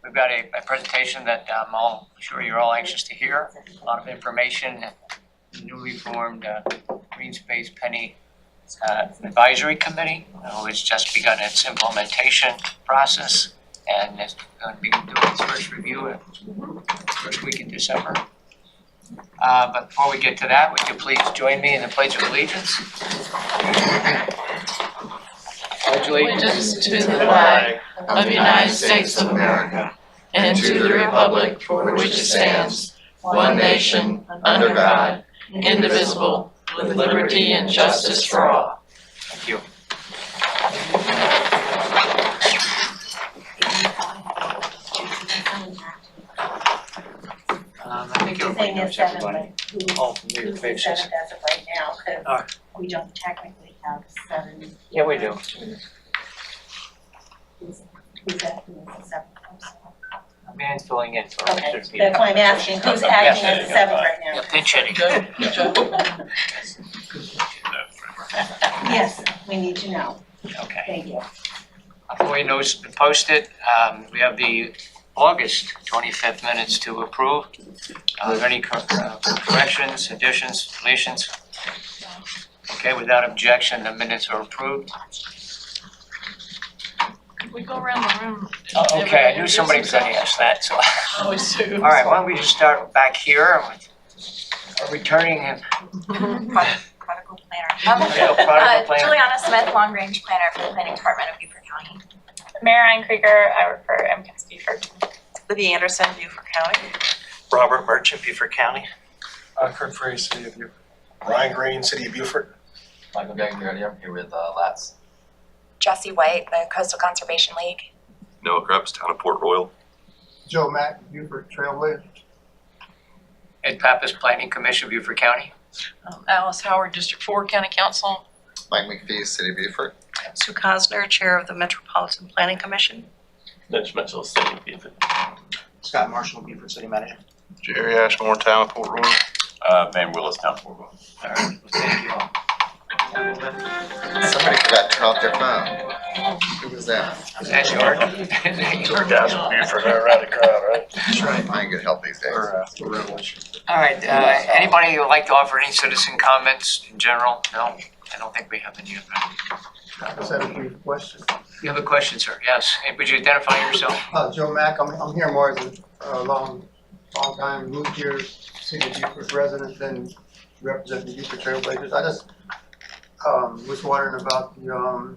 We've got a presentation that I'm sure you're all anxious to hear. A lot of information. Newly formed Green Space Penny Advisory Committee, which just begun its implementation process and is going to be doing its first review first week in December. But before we get to that, would you please join me in the Pledge of Allegiance? Pledge Allegiance to the flag of the United States of America and to the republic for which it stands, one nation, under God, indivisible, with liberty and justice for all. Thank you. I think it'll Saying it's seven, everybody. but Oh, familiar who's faces. seven as of right now, because we don't technically have seven. Yeah, we do. Who's acting as the seventh person? A man filling in for Okay, Mr. Peter. that's why I'm asking, who's acting as the seventh right Yeah, now? pinch hitting. Yes, we need to know, Okay. thank you. Before you know it's been posted, we have the August 25th minutes to approve. Are there any corrections, additions, deletions? Okay, without objection, the minutes are approved. Could we go around the room? Oh, okay, I knew somebody was going to ask that, so. Always do. All right, why don't we just start back here with returning and Prodigal planner. prodigal plan. Juliana Smith, long range planner for the planning department of Beaufort County. Marianne Krieger, I work for MCAS Beaufort. Lydia Anderson, Beaufort County. Robert Merchant, Beaufort County. Kurt Frey, City of Beaufort. Ryan Green, City of Beaufort. Michael Gagliardi, I'm here with Lats. Jesse White, the Coastal Conservation League. Noah Krebs, Town of Port Royal. Joe Mack, Beaufort Trailblazers. Ed Pappas, Planning Commission, Beaufort County. Alice Howard, District 4 County Council. Mike McPhee, City of Beaufort. Sue Cosner, Chair of the Metropolitan Planning Commission. Mitch Mitchell, City of Beaufort. Scott Marshall, Beaufort City Manager. Jerry Ashmore, Town of Port Royal. Van Willis, Town of Port Royal. All right, well, thank you all. Somebody forgot to turn off their phone. Who was that? Is that yours? Guys from Beaufort, they're around the crowd, right? That's right. I ain't good help these days. For Revelation. All right, anybody who would like to offer any citizen comments in general? No, I don't think we have any of that. I just had a brief question. You have a question, sir? Yes. Hey, would you identify yourself? Joe Mack, I'm here more as a long time, moved here, City of Beaufort resident, then represent the Beaufort Trailblazers. I just was wondering about the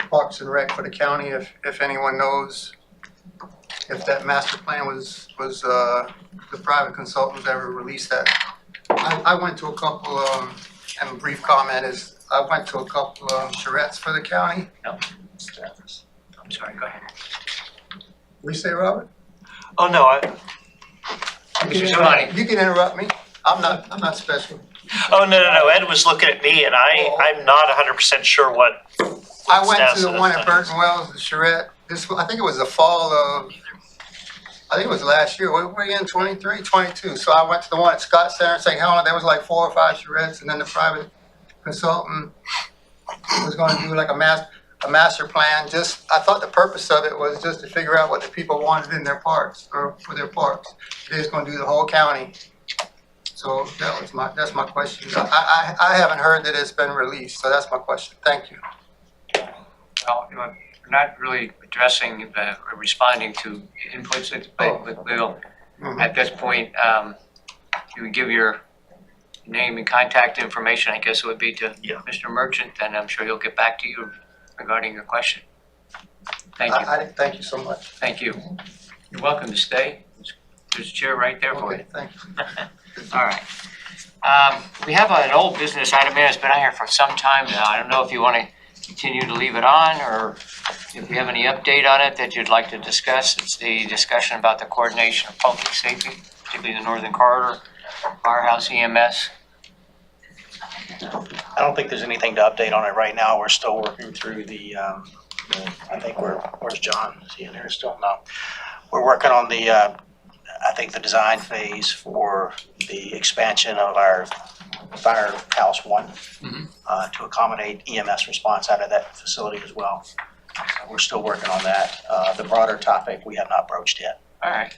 Parks and Rec for the county, if anyone knows if that master plan was the private consultants ever released that. I went to a couple, and a brief comment is, I went to a couple of charrettes for the county. No. I'm sorry, go ahead. We say, Robert? Oh, no, Mr. Savani. You can interrupt me. I'm not special. no. Ed was looking at me and I'm not 100% sure what. I went status to the of one this at thing is. Burton Wells, the charrette. I think it was the fall of, I think it was last year. What were we in, 23, 22? So I went to the one at Scott Center in St. Helena. There was like 4 or 5 charrettes, and then the private consultant was going to do like a master plan. I thought the purpose of it was just to figure out what the people wanted in their parks or for their parks. They're just going to do the whole county. So that's my question. I haven't heard that it's been released, so that's my question. Thank you. Well, we're not really addressing, or responding to inputs, but we'll, at this point, you would give your name and contact information, I guess it would be to Mr. Merchant, and I'm sure he'll get back to you regarding your question. Thank you. Thank you so much. Thank you. You're welcome to stay. There's a chair right there for you. Okay, thank you. All right. We have an old business item here that's been on here for some time now. I don't know if you want to continue to leave it on, or if you have any update on it that you'd like to discuss. It's the discussion about the coordination of public safety, particularly the Northern Corridor, Firehouse EMS. I don't think there's anything to update on it right now. We're still working through I think where's John? Is he in here still? No. We're working on I think the design phase for the expansion of our Firehouse 1 to accommodate EMS response out of that facility as well. So we're still working on that. The broader topic we have not broached yet. All right.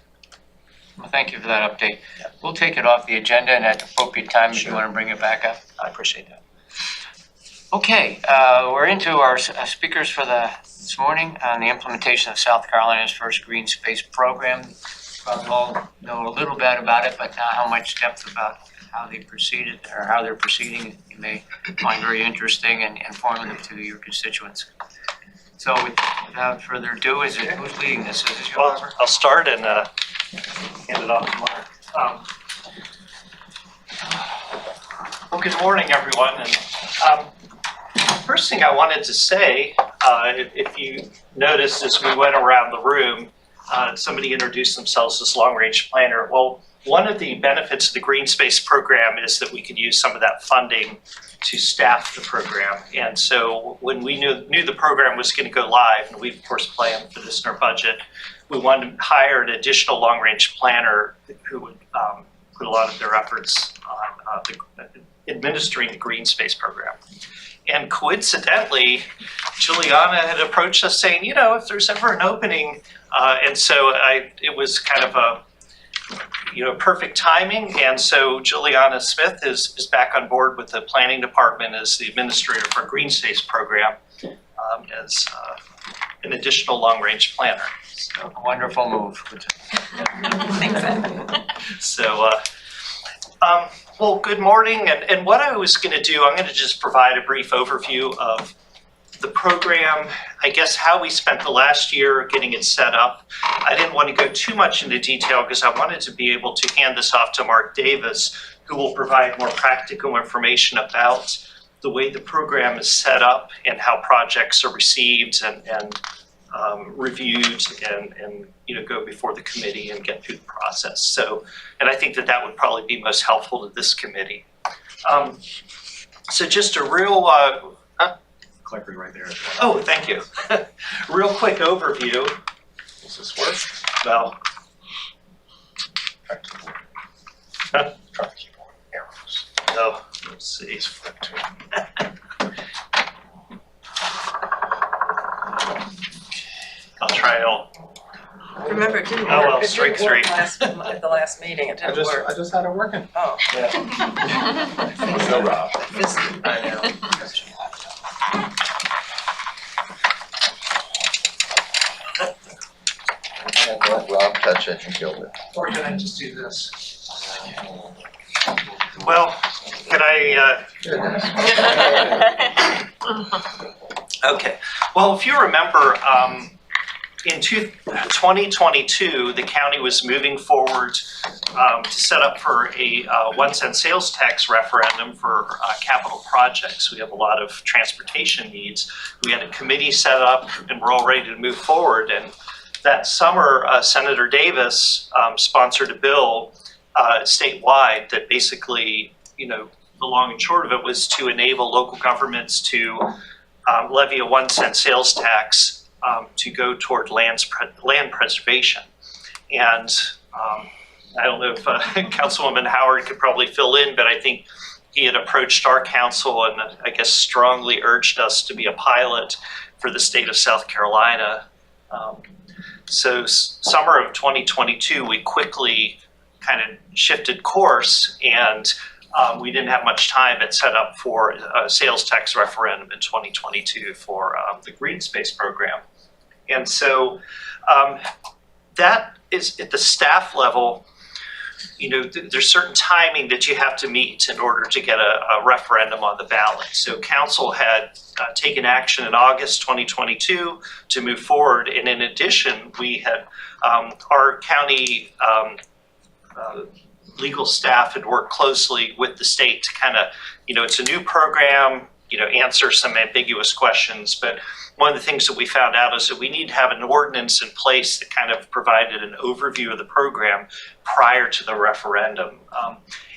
Well, thank you for that update. Yeah. We'll take it off the agenda and at the appropriate time if you Sure. want to bring it back up. I appreciate that. Okay, we're into our speakers for this morning on the implementation of South Carolina's first green space program. Probably all know a little bit about it, but not how much depth about how they proceeded or how they're proceeding. You may find very interesting and informative to your constituents. So without further ado, who's leading this? Is it you, Well, Oliver? I'll start and hand it off to Mark. Well, good morning, everyone. And first thing I wanted to say, if you noticed as we went around the room, somebody introduced themselves as long-range planner. Well, one of the benefits of the Green Space program is that we could use some of that funding to staff the program. And so when we knew the program was going to go live, and we of course planned for this in our budget, we wanted to hire an additional long-range planner who would put a lot of their efforts on administering the Green Space program. And coincidentally, Juliana had approached us saying, you know, if there's ever an opening, and so it was kind of a, perfect timing. And so Juliana Smith is back on board with the planning department as the administrator for Green Space program, as an additional long-range planner. So, a wonderful move. So, well, good morning. And what I was going to do, I'm going to just provide a brief overview of the program, I guess how we spent the last year getting it set up. I didn't want to go too much into detail because I wanted to be able to hand this off to Mark Davis, who will provide more practical information about the way the program is set up and how projects are received and reviewed and go before the committee and get through the process. So, and I think that would probably be most helpful to this committee. So just a real Clicker right there. oh, thank you. Real quick overview. Does this work? Well, Try keyboard. Huh? Try keyboard. Arrows. oh, let's see. It's flip to I'll try it all. Remember, it didn't Oh, well, work. It strike didn't work three. at the last meeting, it didn't work. I just had it working. Oh. No, Rob. This- I know. I let Rob touch it and killed it. Or can I just do this? Well, can I, okay. Well, if you remember, in 2022, the county was moving forward to set up for a 1-cent sales tax referendum for capital projects. We have a lot of transportation needs. We had a committee set up and we're all ready to move forward. And that summer, Senator Davis sponsored a bill statewide that basically, the long and short of it was to enable local governments to levy a 1-cent sales tax to go toward land preservation. And I don't know if Councilwoman Howard could probably fill in, but I think he had approached our council and I guess strongly urged us to be a pilot for the state of South Carolina. So summer of 2022, we quickly kind of shifted course and we didn't have much time at set up for a sales tax referendum in 2022 for the Green Space program. And so that is at the staff level, there's certain timing that you have to meet in order to get a referendum on the ballot. So council had taken action in August 2022 to move forward. And in addition, we had our county legal staff had worked closely with the state to kind of, it's a new program, answer some ambiguous questions. But one of the things that we found out is that we need to have an ordinance in place that kind of provided an overview of the program prior to the referendum.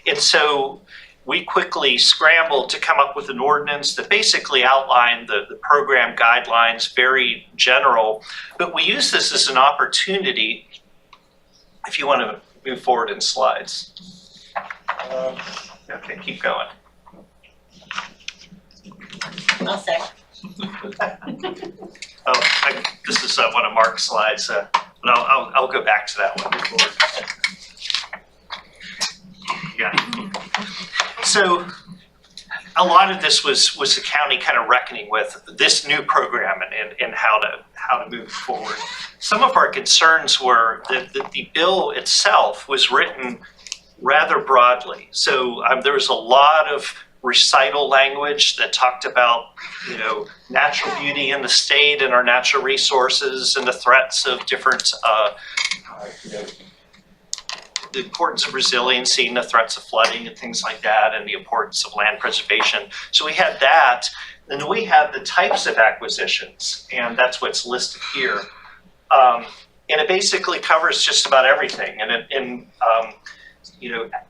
And so we quickly scrambled to come up with an ordinance that basically outlined the program guidelines, very general. But we use this as an opportunity, if you want to move forward in slides. Okay, keep going. I'll say. This is one of Mark's slides, but I'll go back to that one before. Yeah. So a lot of this was the county kind of reckoning with this new program and how to move forward. Some of our concerns were that the bill itself was written rather broadly. So there was a lot of recital language that talked about, natural beauty in the state and our natural resources and the threats of different, the importance of resiliency and the threats of flooding and things like that, and the importance of land preservation. So we had that, and then we had the types of acquisitions, and that's what's listed here. And it basically covers just about everything. And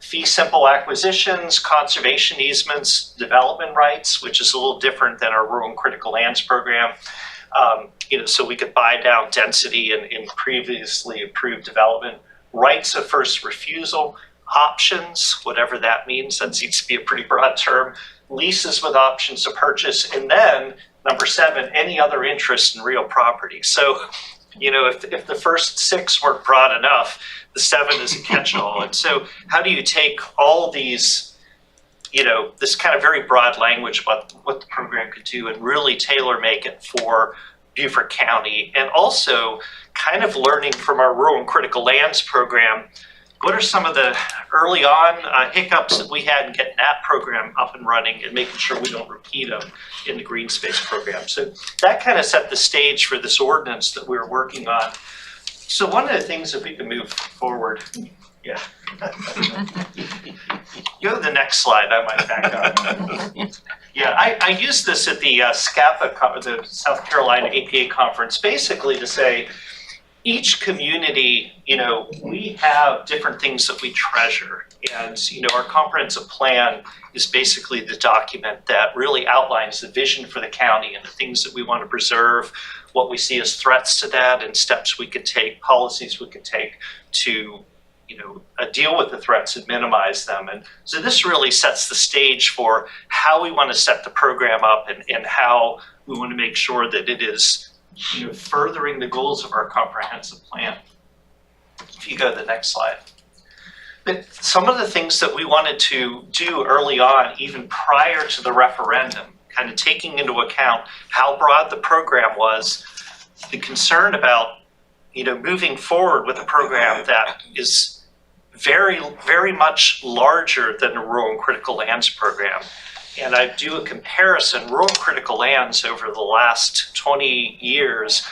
fee simple acquisitions, conservation easements, development rights, which is a little different than our rural and critical lands program. So we could buy down density in previously approved development, rights of first refusal, options, whatever that means, that seems to be a pretty broad term, leases with options to purchase, and then number 7, any other interest in real property. So, if the first 6 weren't broad enough, the 7 is a catch-all. And so how do you take all these, this kind of very broad language about what the program could do and really tailor make it for Beaufort County, and also kind of learning from our rural and critical lands program, what are some of the early on hiccups that we had in getting that program up and running and making sure we don't repeat them in the green space program. So that kind of set the stage for this ordinance that we were working on. So one of the things, if we can move forward, yeah. You go to the next slide, I might back up. Yeah, I used this at the SCAPA, the South Carolina APA conference, basically to say, each community, we have different things that we treasure. And, our comprehensive plan is basically the document that really outlines the vision for the county and the things that we want to preserve, what we see as threats to that, and steps we could take, policies we could take to, deal with the threats and minimize them. And so this really sets the stage for how we want to set the program up and how we want to make sure that it is furthering the goals of our comprehensive plan. If you go to the next slide. But some of the things that we wanted to do early on, even prior to the referendum, kind of taking into account how broad the program was, the concern about, moving forward with a program that is very, very much larger than the rural and critical lands program. And I do a comparison, rural critical lands over the last 20 years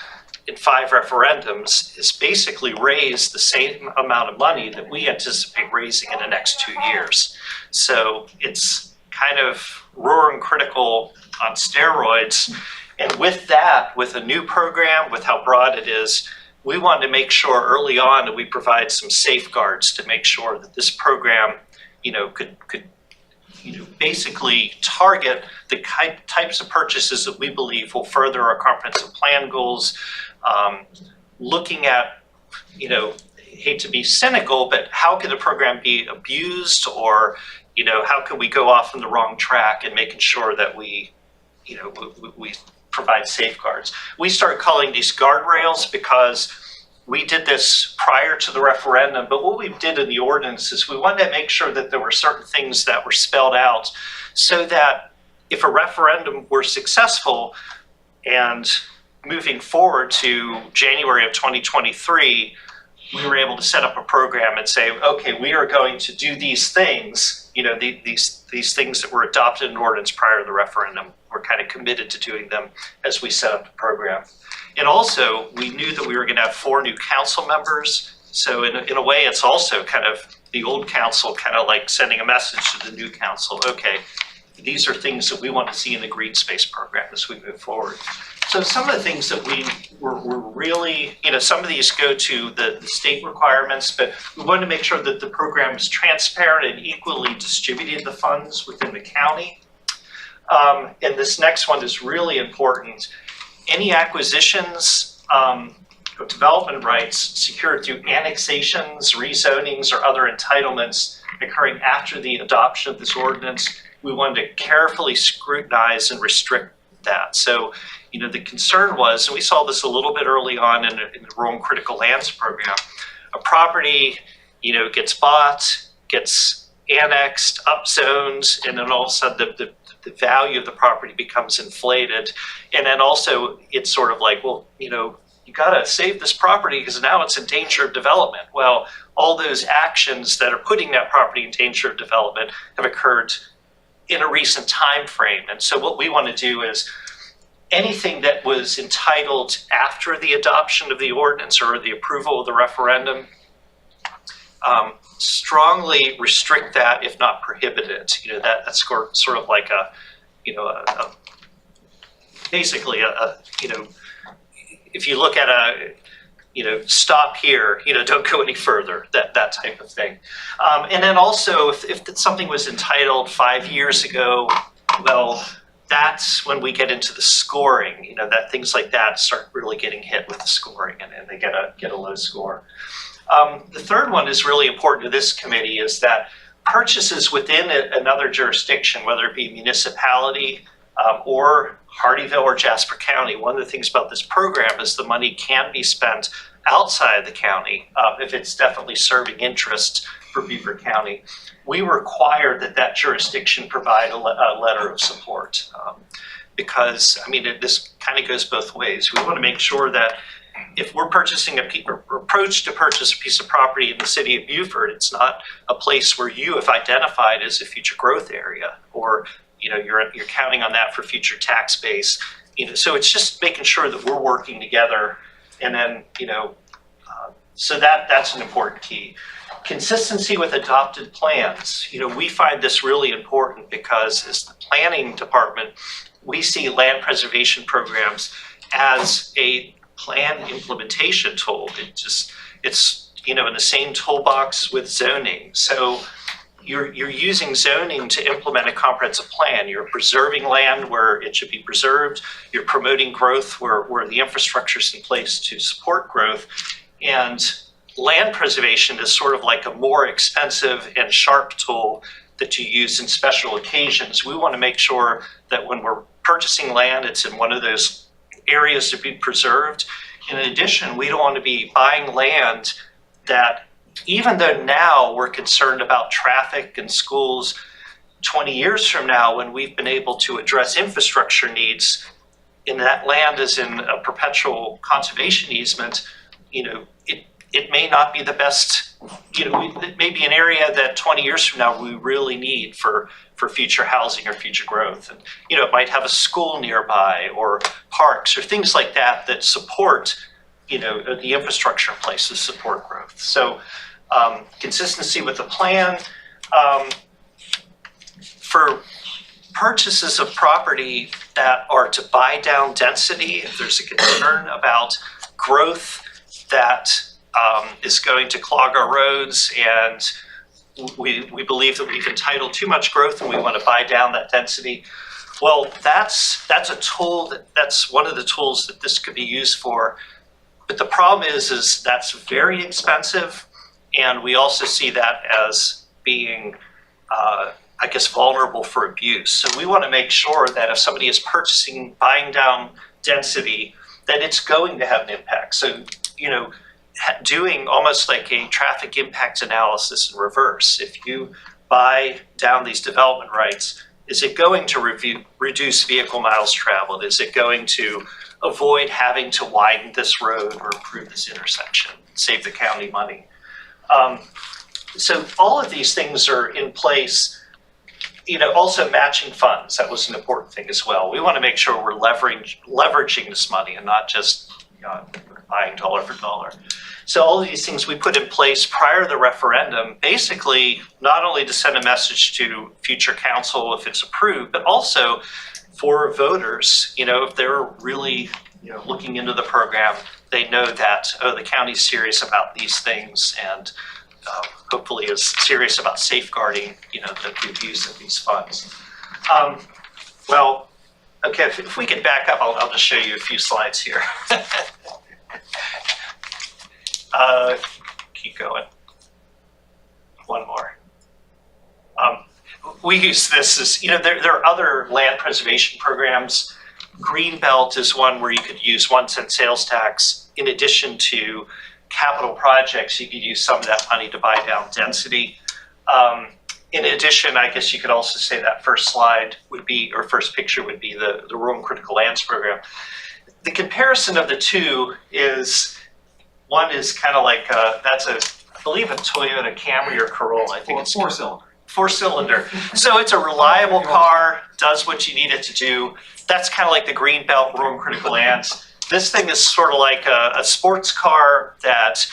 in 5 referendums has basically raised the same amount of money that we anticipate raising in the next 2 years. So it's kind of rural and critical on steroids. And with that, with a new program, with how broad it is, we wanted to make sure early on that we provide some safeguards to make sure that this program, could basically target the types of purchases that we believe will further our comprehensive plan goals. Looking at, hate to be cynical, but how can the program be abused, or, how can we go off on the wrong track, and making sure that we provide safeguards. We start calling these guardrails because we did this prior to the referendum, but what we did in the ordinance is we wanted to make sure that there were certain things that were spelled out so that if a referendum were successful and moving forward to January of 2023, we were able to set up a program and say, okay, we are going to do these things, these things that were adopted in ordinance prior to the referendum. We're kind of committed to doing them as we set up the program. And also, we knew that we were going to have 4 new council members. So in a way, it's also kind of the old council kind of like sending a message to the new council. Okay, these are things that we want to see in the green space program as we move forward. So some of the things that we were really, some of these go to the state requirements, but we wanted to make sure that the program is transparent and equally distributed the funds within the county. And this next one is really important. Any acquisitions of development rights secured through annexations, rezonings, or other entitlements occurring after the adoption of this ordinance, we wanted to carefully scrutinize and restrict that. So, the concern was, and we saw this a little bit early on in the Rural and Critical Lands program, a property, gets bought, gets annexed, upzoned, and then all of a sudden the value of the property becomes inflated. And then also it's sort of like, well, you gotta save this property because now it's in danger of development. Well, all those actions that are putting that property in danger of development have occurred in a recent time frame. And so what we want to do is anything that was entitled after the adoption of the ordinance or the approval of the referendum, strongly restrict that, if not prohibit it. That's sort of like basically if you look at stop here, don't go any further, that type of thing. And then also, if something was entitled 5 years ago, well, that's when we get into the scoring, that things like that start really getting hit with the scoring and they get a low score. The third one is really important to this committee, is that purchases within another jurisdiction, whether it be municipality or Hardeeville or Jasper County, one of the things about this program is the money can be spent outside the county if it's definitely serving interest for Beaver County. We require that jurisdiction provide a letter of support because, this kind of goes both ways. We want to make sure that if we're purchasing approach to purchase a piece of property in the city of Beaufort, it's not a place where you have identified as a future growth area, or you're counting on that for future tax base. So it's just making sure that we're working together, and then so that's an important key. Consistency with adopted plans. We find this really important because as the planning department, we see land preservation programs as a plan implementation tool. It's in the same toolbox with zoning. So you're using zoning to implement a comprehensive plan. You're preserving land where it should be preserved. You're promoting growth where the infrastructure is in place to support growth. And land preservation is sort of like a more expensive and sharp tool that you use in special occasions. We want to make sure that when we're purchasing land, it's in one of those areas to be preserved. In addition, we don't want to be buying land that, even though now we're concerned about traffic and schools, 20 years from now, when we've been able to address infrastructure needs, and that land is in a perpetual conservation easement, it may not be the best, it may be an area that 20 years from now we really need for future housing or future growth. And, it might have a school nearby or parks or things like that that support, the infrastructure in place to support growth. So consistency with the plan. For purchases of property that are to buy down density, if there's a concern about growth that is going to clog our roads, and we believe that we've entitled too much growth and we want to buy down that density. Well, that's a tool that's one of the tools that this could be used for. But the problem is that's very expensive, and we also see that as being vulnerable for abuse. So we want to make sure that if somebody is buying down density, that it's going to have an impact. So, doing almost like a traffic impact analysis in reverse. If you buy down these development rights, is it going to reduce vehicle miles traveled? Is it going to avoid having to widen this road or improve this intersection, save the county money? So all of these things are in place. Also matching funds, that was an important thing as well. We want to make sure we're leveraging this money and not just buying dollar for dollar. So all of these things we put in place prior to the referendum, basically not only to send a message to future council if it's approved, but also for voters, if they're really looking into the program, they know that, the county's serious about these things, and hopefully is serious about safeguarding, the use of these funds. Okay, if we can back up, I'll just show you a few slides here. Keep going. One more. We use this as, there are other land preservation programs Greenbelt is one where you could use 1 cent sales tax in addition to capital projects. You could use some of that money to buy down density. In addition, I guess you could also say that first slide would be, or first picture would be the Rural and Critical Lands Program. The comparison of the two is, one is kind of like, that's I believe a Toyota Camry or Corolla. I think it's Four-cylinder. 4-cylinder. So it's a reliable car, does what you need it to do. That's kind of like the Greenbelt Rural and Critical Lands. This thing is sort of like a sports car that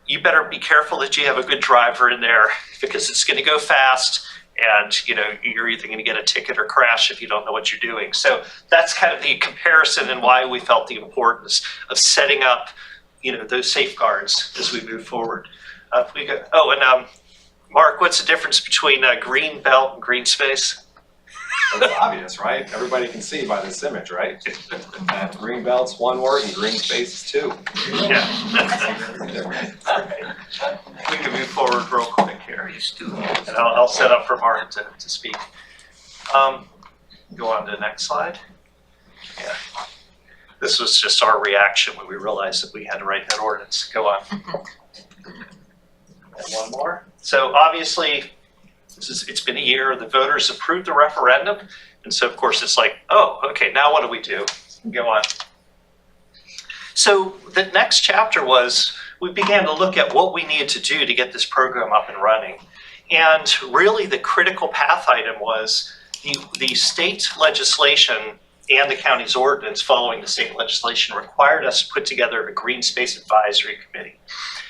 you better be careful that you have a good driver in there, because it's going to go fast, and you're either going to get a ticket or crash if you don't know what you're doing. So that's kind of the comparison and why we felt the importance of setting up those safeguards as we move forward. Mark, what's the difference between green belt and green space? It's obvious, right? Everybody can see by this image, right? Green belt's one word and green space is two. Yeah. We can move forward real quick here. And I'll set up for Mark to speak. Go on to the next slide. Yeah. This was just our reaction when we realized that we had to write that ordinance. Go on. And one more. So obviously, it's been a year, the voters approved the referendum, and so of course it's like, oh, okay, now what do we do? Go on. So the next chapter was, we began to look at what we needed to do to get this program up and running. And really the critical path item was the state legislation and the county's ordinance following the state legislation required us to put together a green space advisory committee.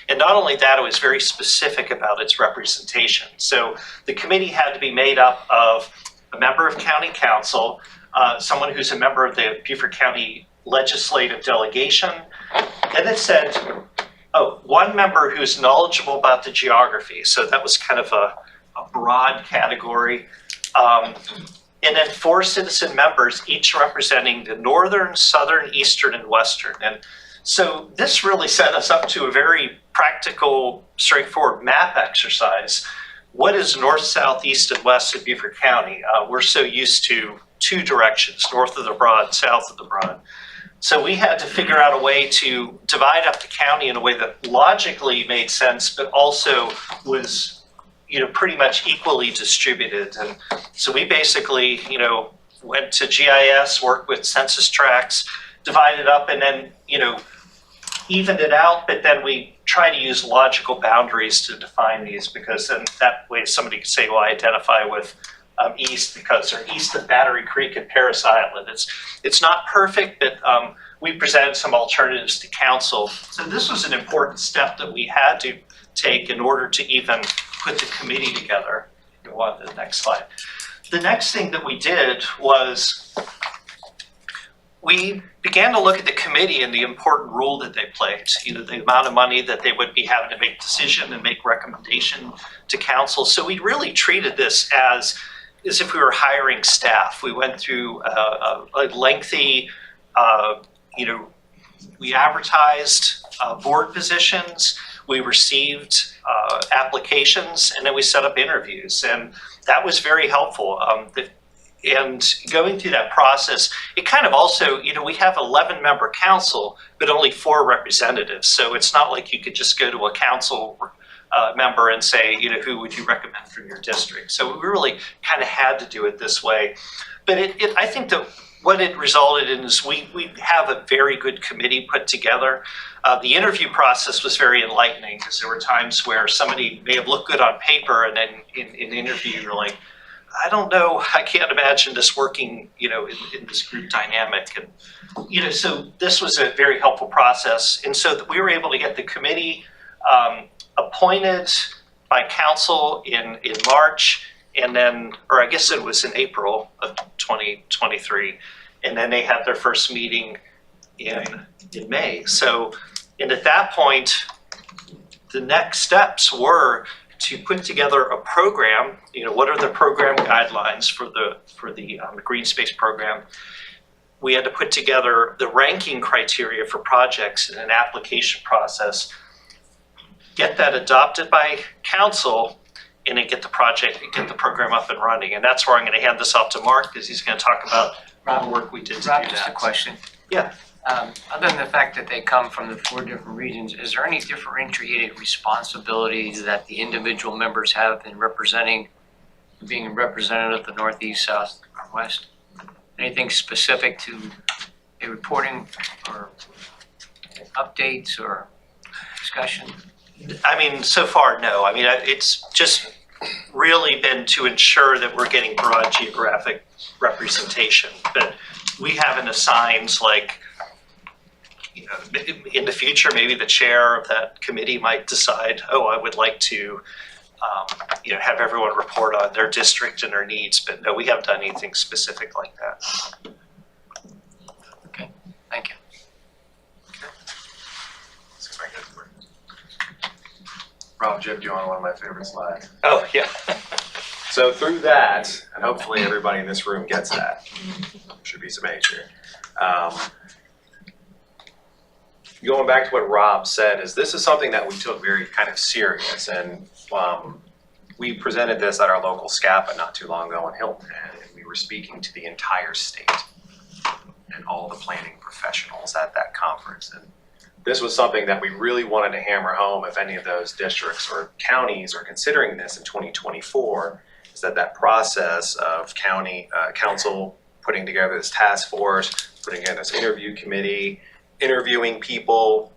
And not only that, it was very specific about its representation. So the committee had to be made up of a member of county council, someone who's a member of the Beaufort County legislative delegation, and it said, one member who's knowledgeable about the geography. So that was kind of a broad category. And then 4 citizen members, each representing the northern, southern, eastern, and western. And so this really set us up to a very practical, straightforward map exercise. What is north, south, east, and west of Beaufort County? We're so used to 2 directions, north of the Broad, south of the Broad. So we had to figure out a way to divide up the county in a way that logically made sense, but also was pretty much equally distributed. And so we basically, went to GIS, worked with census tracts, divided up, and then, evened it out, but then we try to use logical boundaries to define these, because then that way somebody could say, well, I identify with east because they're east of Battery Creek and Paris Island. It's not perfect, but we presented some alternatives to council. So this was an important step that we had to take in order to even put the committee together. Go on to the next slide. The next thing that we did was we began to look at the committee and the important role that they played. The amount of money that they would be having to make decision and make recommendation to council. So we really treated this as if we were hiring staff. We went through a lengthy, we advertised board positions, we received applications, and then we set up interviews. And that was very helpful. And going through that process, it kind of also, we have 11-member council, but only 4 representatives. So it's not like you could just go to a council member and say, who would you recommend for your district? So we really kind of had to do it this way. But I think that what it resulted in is we have a very good committee put together. The interview process was very enlightening, because there were times where somebody may have looked good on paper, and then in the interview you're like, I don't know, I can't imagine this working, in this group dynamic. And, so this was a very helpful process. And so we were able to get the committee appointed by council in March, and then, or I guess it was in April of 2023. And then they had their first meeting in May. So, and at that point, the next steps were to put together a program. What are the program guidelines for the green space program? We had to put together the ranking criteria for projects in an application process, get that adopted by council, and then get the program up and running. And that's where I'm going to hand this off to Mark, because he's going to talk about the work we did to do Rob, that. just a question. Yeah. Other than the fact that they come from the 4 different regions, is there any differentiated responsibilities that the individual members have in being a representative of the Northeast, South, or West? Anything specific to a reporting or updates or discussion? I mean, so far, no. I mean, it's just really been to ensure that we're getting broad geographic representation. But we haven't assigned, like, you know, in the future, maybe the chair of that committee might decide, oh, I would like to, you know, have everyone report on their district and their needs. But no, we haven't done anything specific like that. Thank you. Rob, Jim, do you want one of my favorite slides? Oh, yeah. So through that, and hopefully everybody in this room gets that, should be some age here. Going back to what Rob said, is this is something that we took very kind of serious, and we presented this at our local SCAPA not too long ago in Hilton Head, and we were speaking to the entire state and all the planning professionals at that conference. And this was something that we really wanted to hammer home if any of those districts or counties are considering this in 2024, is that process of county council putting together this task force, putting together this interview committee, interviewing people,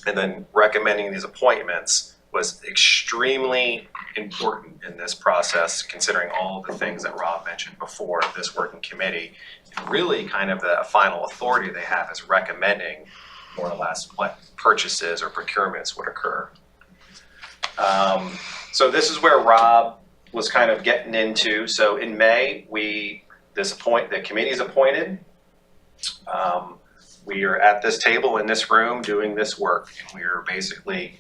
and then recommending these appointments was extremely important in this process, considering all of the things that Rob mentioned before, this working committee, and really kind of the final authority they have is recommending more or less what purchases or procurements would occur. So this is where Rob was kind of getting into. So in May, the committee is appointed. We are at this table in this room doing this work, and we are basically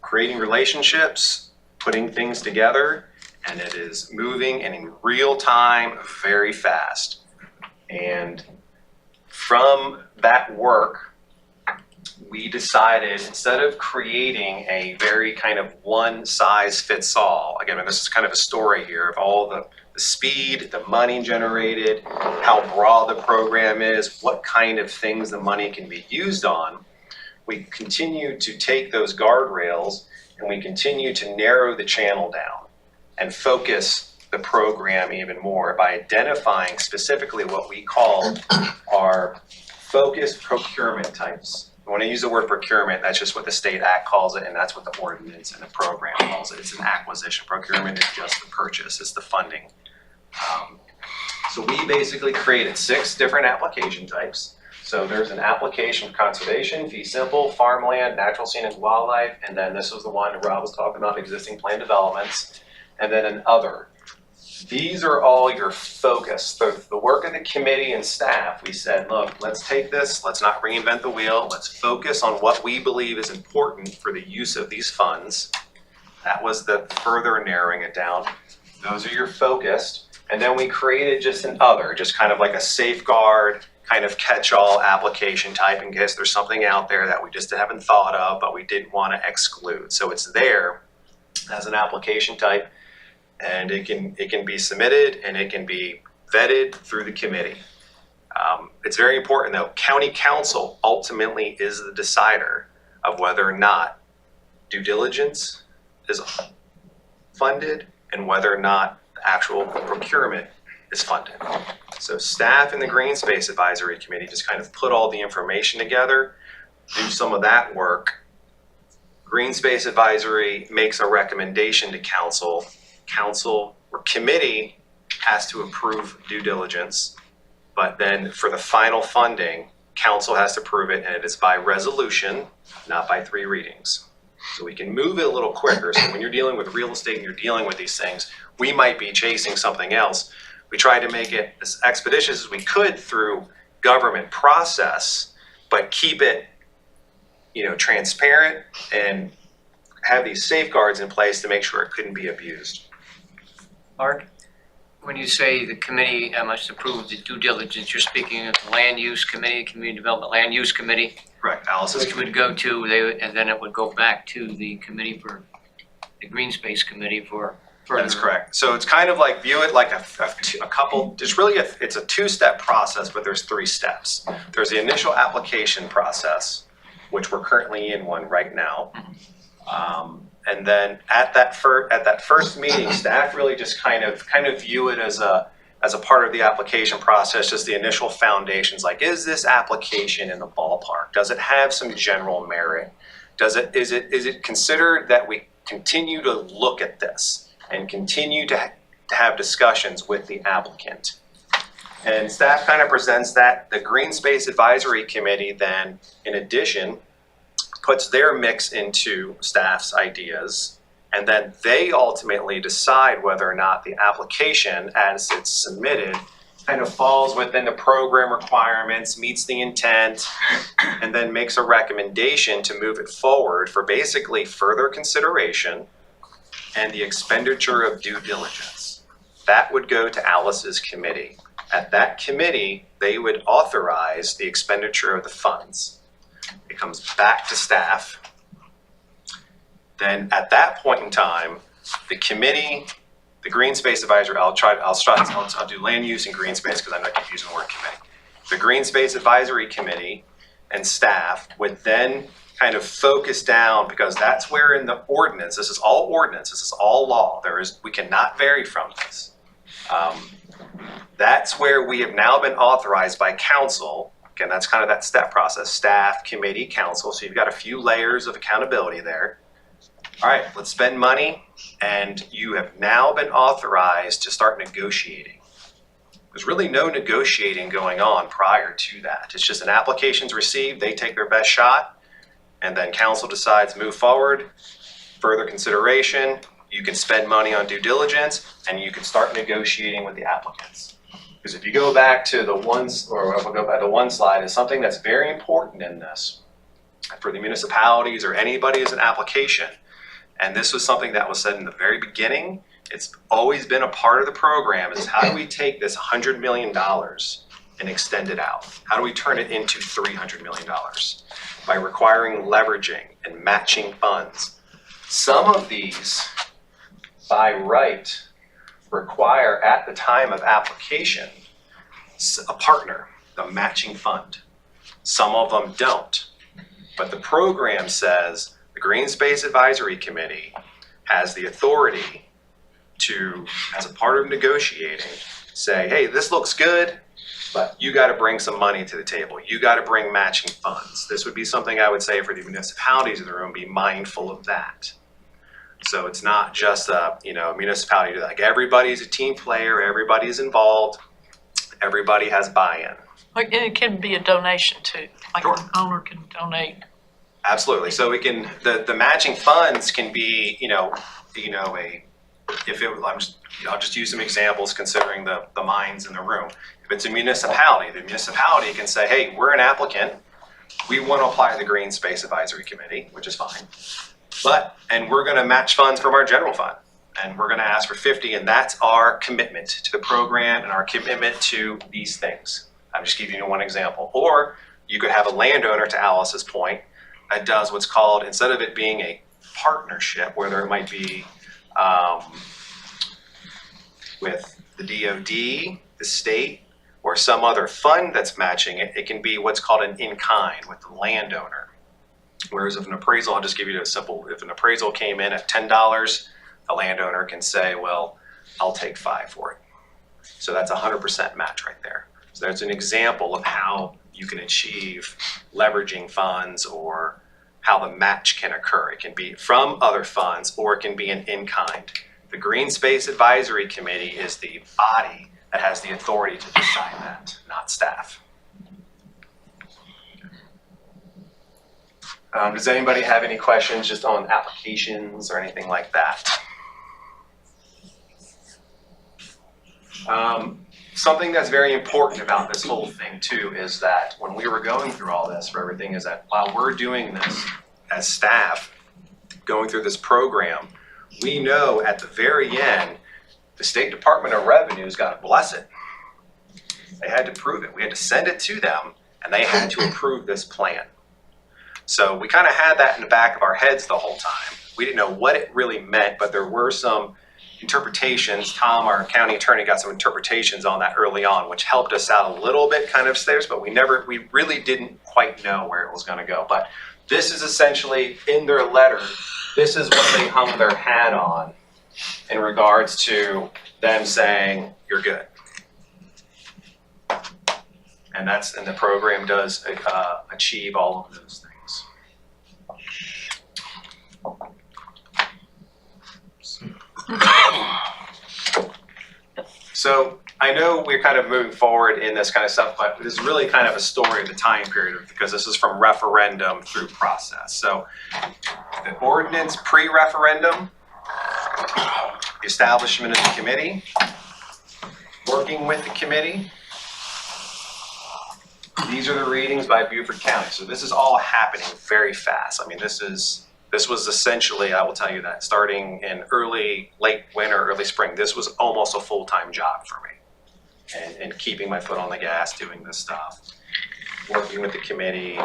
creating relationships, putting things together, and it is moving in real time, very fast. And from that work, we decided, instead of creating a very kind of one size fits all, again, and this is kind of a story here of all the speed, the money generated, how broad the program is, what kind of things the money can be used on, we continue to take those guardrails and we continue to narrow the channel down and focus the program even more by identifying specifically what we call our focused procurement types. When I use the word procurement, that's just what the state act calls it, and that's what the ordinance and the program calls it. It's an acquisition. Procurement is just the purchase, it's the funding. So we basically created 6 different application types. So there's an application for conservation, fee simple, farmland, natural scenic wildlife, and then this was the one Rob was talking about, existing plan developments, and then an other. These are all your focus. The work of the committee and staff, we said, look, let's take this, let's not reinvent the wheel, let's focus on what we believe is important for the use of these funds. That was the further narrowing it down. Those are your focused. And then we created just an other, just kind of like a safeguard, kind of catch-all application type in case there's something out there that we just haven't thought of, but we didn't want to exclude. So it's there as an application type, and it can be submitted and it can be vetted through the committee. It's very important though, county council ultimately is the decider of whether or not due diligence is funded and whether or not the actual procurement is funded. So staff in the Green Space Advisory Committee just kind of put all the information together, do some of that work. Green Space Advisory makes a recommendation to council. Council or committee has to approve due diligence, but then for the final funding, council has to approve it, and it is by resolution, not by 3 readings. So we can move it a little quicker. So when you're dealing with real estate and you're dealing with these things, we might be chasing something else. We tried to make it as expeditious as we could through government process, but keep it, transparent and have these safeguards in place to make sure it couldn't be abused. Mark, when you say the committee must approve the due diligence, you're speaking of the land use committee, community development land use committee, Correct, Alice's which would go to, and then it would go back to the committee for, the green space committee for That's correct. So it's kind of like, view it like a couple, it's a two-step process, but there's 3 steps. There's the initial application process, which we're currently in one right now. And then at that first meeting, staff really just kind of view it as a part of the application process, just the initial foundations, like, is this application in the ballpark? Does it have some general merit? Is it considered that we continue to look at this and continue to have discussions with the applicant? And staff kind of presents that. The Green Space Advisory Committee then, in addition, puts their mix into staff's ideas, and then they ultimately decide whether or not the application as it's submitted kind of falls within the program requirements, meets the intent, and then makes a recommendation to move it forward for basically further consideration and the expenditure of due diligence. That would go to Alice's committee. At that committee, they would authorize the expenditure of the funds. It comes back to staff. Then at that point in time, the committee, the Green Space Advisory, I'll do land use and green space because I'm not using the word committee. The Green Space Advisory Committee and staff would then kind of focus down, because that's where in the ordinance, this is all law. We cannot vary from this. That's where we have now been authorized by council. Again, that's kind of that step process, staff, committee, council. So you've got a few layers of accountability there. All right, let's spend money, and you have now been authorized to start negotiating. There's really no negotiating going on prior to that. It's just an application's received, they take their best shot, and then council decides move forward, further consideration, you can spend money on due diligence, and you can start negotiating with the applicants. Because if you go back to the one slide, is something that's very important in this for the municipalities or anybody as an application. And this was something that was said in the very beginning. It's always been a part of the program, is how do we take this $100 million and extend it out? How do we turn it into $300 million? By requiring leveraging and matching funds. Some of these, by right, require at the time of application a partner, the matching fund. Some of them don't. But the program says the Green Space Advisory Committee has the authority to, as a part of negotiating, say, hey, this looks good, but you got to bring some money to the table. You got to bring matching funds. This would be something I would say for the municipalities in the room, be mindful of that. So it's not just a municipality, like everybody's a team player, everybody's involved, everybody has buy-in. And it can be a donation too, like Sure. an owner can donate. Absolutely. So we can, the matching funds can be, I'll just use some examples considering the minds in the room. If it's a municipality, the municipality can say, hey, we're an applicant. We want to apply to the Green Space Advisory Committee, which is fine. And we're going to match funds from our general fund. And we're going to ask for 50, and that's our commitment to the program and our commitment to these things. I'm just giving you one example. Or you could have a landowner, to Alice's point, that does what's called, instead of it being a partnership, where there might be with the DOD, the state, or some other fund that's matching it, it can be what's called an in-kind with the landowner. Whereas if an appraisal, I'll just give you a simple, if an appraisal came in at $10, the landowner can say, well, I'll take $5 for it. So that's 100% match right there. So there's an example of how you can achieve leveraging funds or how the match can occur. It can be from other funds or it can be an in-kind. The Green Space Advisory Committee is the body that has the authority to decide that, not staff. Does anybody have any questions just on applications or anything like that? Something that's very important about this whole thing too is that when we were going through all this for everything is that while we're doing this as staff, going through this program, we know at the very end, the State Department of Revenue's got to bless it. They had to prove it. We had to send it to them and they had to approve this plan. So we kind of had that in the back of our heads the whole time. We didn't know what it really meant, but there were some interpretations. Tom, our county attorney, got some interpretations on that early on, which helped us out a little bit kind of upstairs, but we really didn't quite know where it was gonna go. But this is essentially in their letter, this is what they hung their hat on in regards to them saying, you're good. And the program does achieve all of those things. So I know we're kind of moving forward in this kind of stuff, but this is really kind of a story of the time period because this is from referendum through process. So the ordinance pre-referendum, the establishment of the committee, working with the committee. These are the readings by Beaufort County. So this is all happening very fast. I mean, this was essentially, I will tell you that, starting in late winter, early spring, this was almost a full-time job for me. And keeping my foot on the gas, doing this stuff, working with the committee,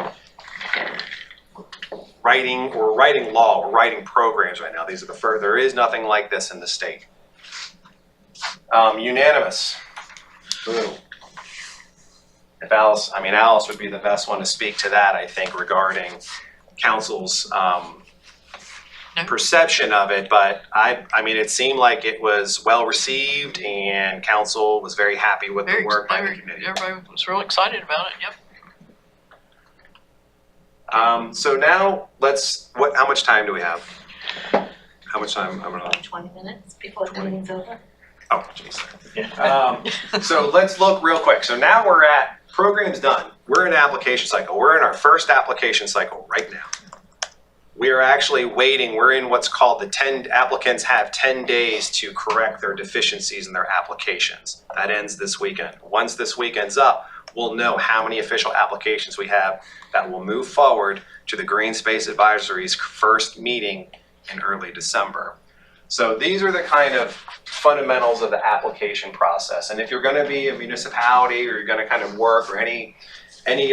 writing law, we're writing programs right now. These are there is nothing like this in the state. Unanimous. Boom. If Alice would be the best one to speak to that, I think, regarding council's perception of it, but I mean, it seemed like it was well received and council was very happy with the work by the committee. Everybody was real excited about it, yep. So now how much time do we have? How much time? 20 minutes before the meeting's over. Oh, jeez. So let's look real quick. So now program's done. We're in application cycle. We're in our first application cycle right now. We are actually waiting. We're in what's called applicants have 10 days to correct their deficiencies in their applications. That ends this weekend. Once this weekend's up, we'll know how many official applications we have that will move forward to the Green Space Advisory's first meeting in early December. So these are the kind of fundamentals of the application process. And if you're going to be a municipality or you're going to kind of work or any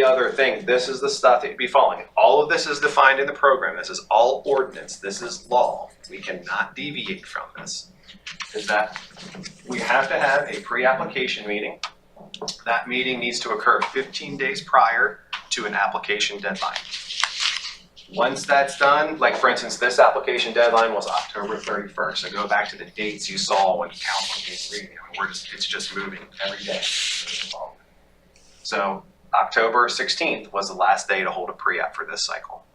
other thing, this is the stuff that you'd be following. All of this is defined in the program. This is all ordinance. This is law. We cannot deviate from this. Is that we have to have a pre-application meeting. That meeting needs to occur 15 days prior to an application deadline. Once that's done, like for instance, this application deadline was October 31st. So go back to the dates you saw when council gave reading. It's just moving every day. So October 16th was the last day to hold a pre-app for this cycle.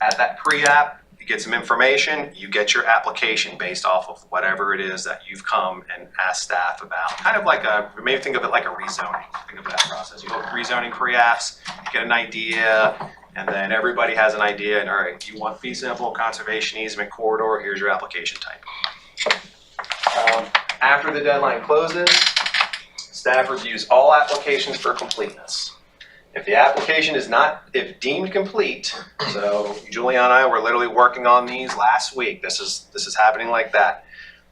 At that pre-app, you get some information, you get your application based off of whatever it is that you've come and asked staff about. Kind of like maybe think of it like a rezoning. Think of that process. You go rezoning pre-apps, you get an idea, and then everybody has an idea, and all right, you want fee simple, conservation easement, corridor, here's your application type. After the deadline closes, staff reviews all applications for completeness. If the application is if deemed complete, so Julie and I were literally working on these last week. This is happening like that.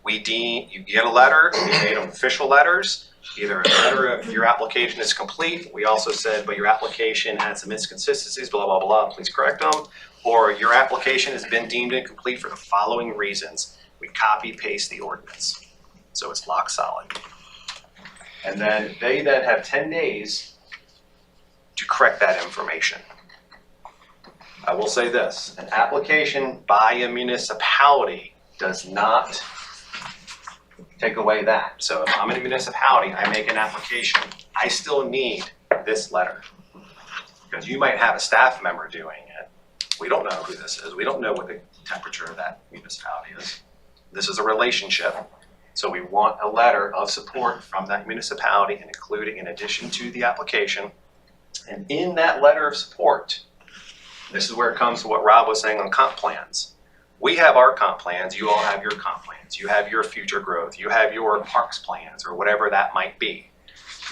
You get a letter, we made them official letters, either a letter of your application is complete. We also said, but your application had some inconsistencies, blah, blah, blah, please correct them. Or your application has been deemed incomplete for the following reasons. We copy paste the ordinance. So it's lock solid. And then they have 10 days to correct that information. I will say this, an application by a municipality does not take away that. So if I'm in a municipality, I make an application, I still need this letter. Because you might have a staff member doing it. We don't know who this is. We don't know what the temperature of that municipality is. This is a relationship. So we want a letter of support from that municipality and including in addition to the application. And in that letter of support, this is where it comes to what Rob was saying on comp plans. We have our comp plans, you all have your comp plans, you have your future growth, you have your parks plans or whatever that might be.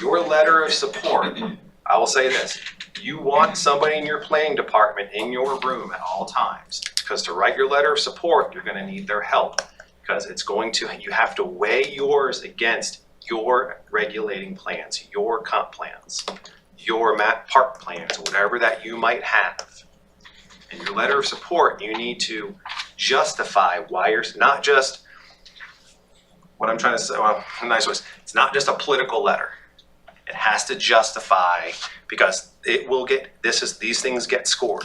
Your letter of support, I will say this, you want somebody in your planning department in your room at all times because to write your letter of support, you're gonna need their help because you have to weigh yours against your regulating plans, your comp plans, your park plans, whatever that you might have. In your letter of support, you need to justify why you're not just what I'm trying to say, well, in nice ways, it's not just a political letter. It has to justify, because it will get, these things get scored.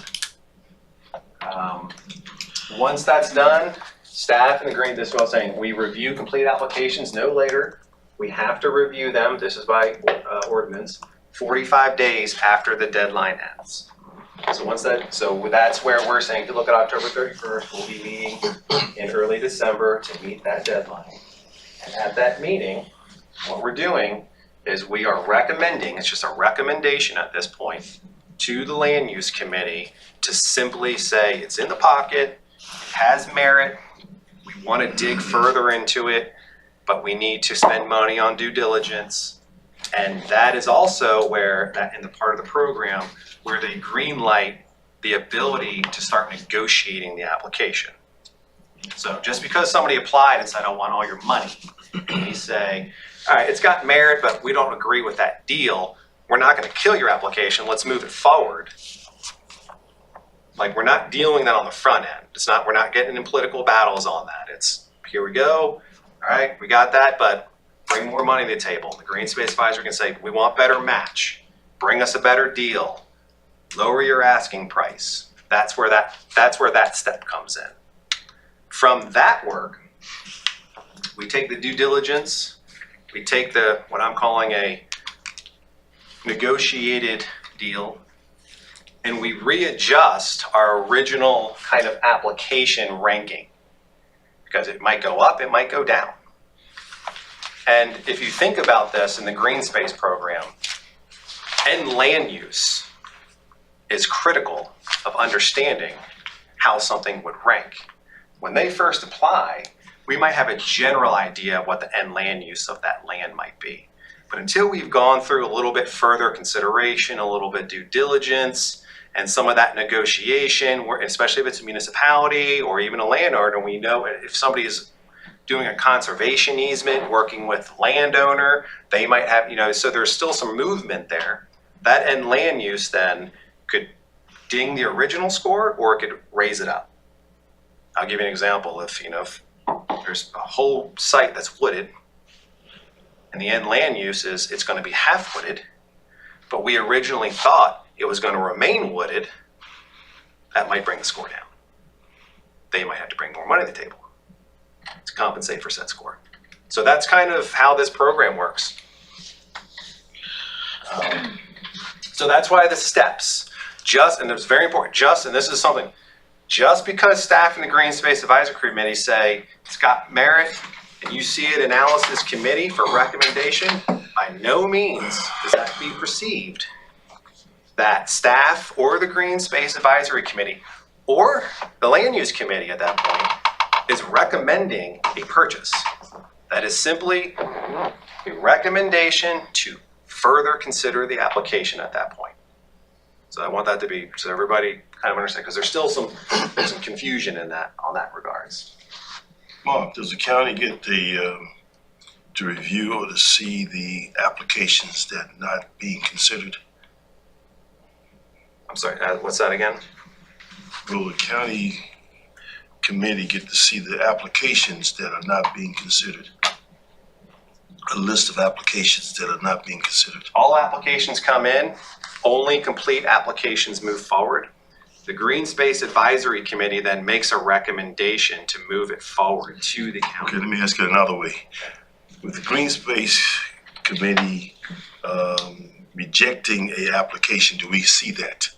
Once that's done, staff and the green, this is what I'm saying, we review complete applications no later. We have to review them, this is by ordinance, 45 days after the deadline ends. So that's where we're saying to look at October 31st, we'll be meeting in early December to meet that deadline. And at that meeting, what we're doing is we are recommending, it's just a recommendation at this point, to the land use committee to simply say it's in the pocket, it has merit, we want to dig further into it, but we need to spend money on due diligence. And that is also where, that in the part of the program, where they green light the ability to start negotiating the application. So just because somebody applied and said, I want all your money, we say, all right, it's got merit, but we don't agree with that deal. We're not going to kill your application. Let's move it forward. Like, we're not dealing that on the front end. It's not, we're not getting in political battles on that. It's, here we go. All right, we got that, but bring more money to the table. The Green Space Advisor can say, we want better match. Bring us a better deal. Lower your asking price. That's where that step comes in. From that work, we take the due diligence, we take the, what I'm calling a negotiated deal, and we readjust our original kind of application ranking. Because it might go up, it might go down. And if you think about this in the Green Space program, and land use is critical of understanding how something would rank. When they first apply, we might have a general idea of what the end land use of that land might be. But until we've gone through a little bit further consideration, a little bit due diligence, and some of that negotiation, especially if it's a municipality or even a landowner, we know if somebody is doing a conservation easement, working with landowner, they might have, so there's still some movement there. That end land use then could ding the original score or it could raise it up. I'll give you an example. If there's a whole site that's wooded and the end land use is it's going to be half wooded, but we originally thought it was going to remain wooded, that might bring the score down. They might have to bring more money to the table to compensate for said score. So that's kind of how this program works. So that's why the steps, and it's very important, and this is something, just because staff in the Green Space Advisory Committee say it's got merit and you see an analysis committee for recommendation, by no means does that be perceived that staff or the Green Space Advisory Committee or the Land Use Committee at that point is recommending a purchase. That is simply a recommendation to further consider the application at that point. So I want that to be, so everybody kind of understand, because there's still some confusion in that, on that regards. Mark, does the county get the, to review or to see the applications that are not being considered? I'm sorry, what's that again? Will the county committee get to see the applications that are not being considered? A list of applications that are not being considered. All applications come in, only complete applications move forward. The Green Space Advisory Committee then makes a recommendation to move it forward to the county. Okay, let me ask it another way. With the Green Space Committee rejecting a application, do we see that?